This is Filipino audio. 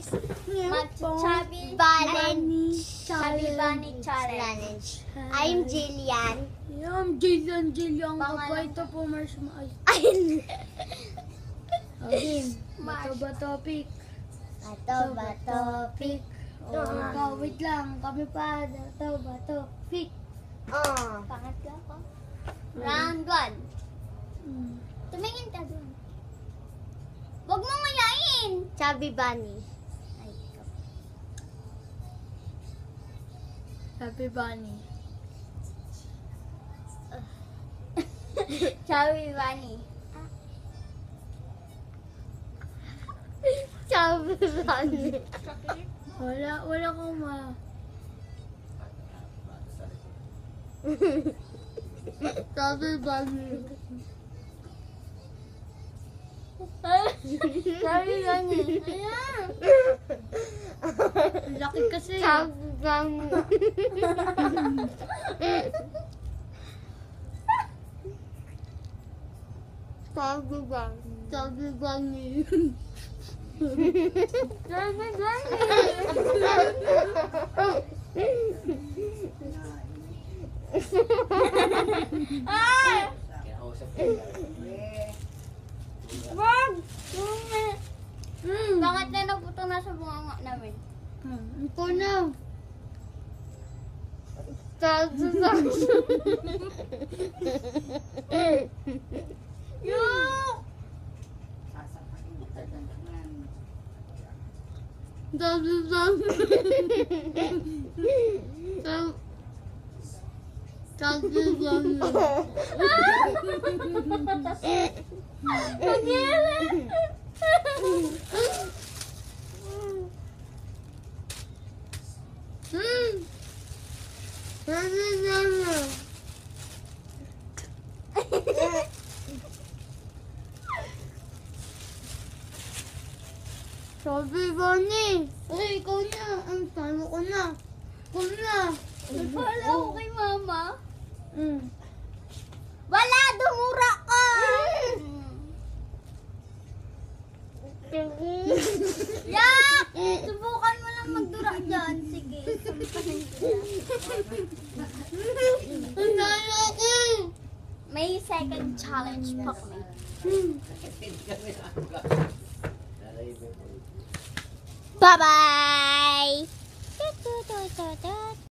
Chubby Bunny Challenge. I'm Jillian. I'm Jillian ka pa. Ito po, Marshmallow. Ayun. Okay, bato ba topic? Bato ba topic? Oh, wait lang. Kami pa. Bato ba topic? Pangatlo ko. Round 1. Tumingin ka doon. Huwag mo mayain. Chubby Bunny. Ay, ikaw. Happy Bunny. Chubby Bunny. Chubby Bunny. Wala kong Chubby Bunny. Chubby Bunny. Ayan. Laki kasi. Chubby Bunny. Chubby Bunny. Chubby Bunny. Chubby Bunny. Ah! Wag! Bakit na naputong nasa bunganga namin? Ito na. Chubby Bunny. Yuck! Chubby Bunny. Chubby Bunny. Nangyari! Chubby Bunny. Chubby Bunny. Uy, ikaw na. Ang talo ko na. Ikaw na. Wala ako kay mama. Mm. Wala! Dumura ka! Yak! Subukan mo lang magdura dyan. Sige. Ang talo ko. May second challenge pa kami. Bye-bye!